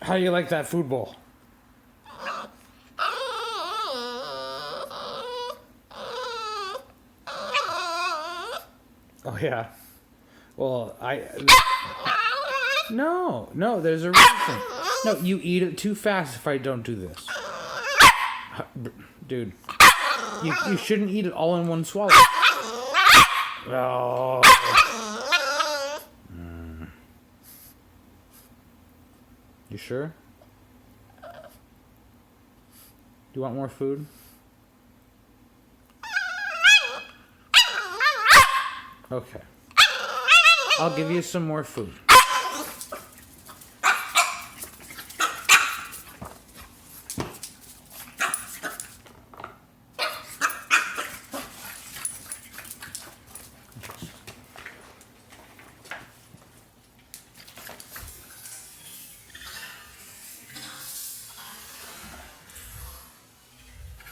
How do you like that food bowl? Oh, yeah. Well, No, there's a reason. No, you eat it too fast if I don't do this. Dude. You shouldn't eat it all in one swallow. Oh. You sure? Do you want more food? Okay. I'll give you some more food.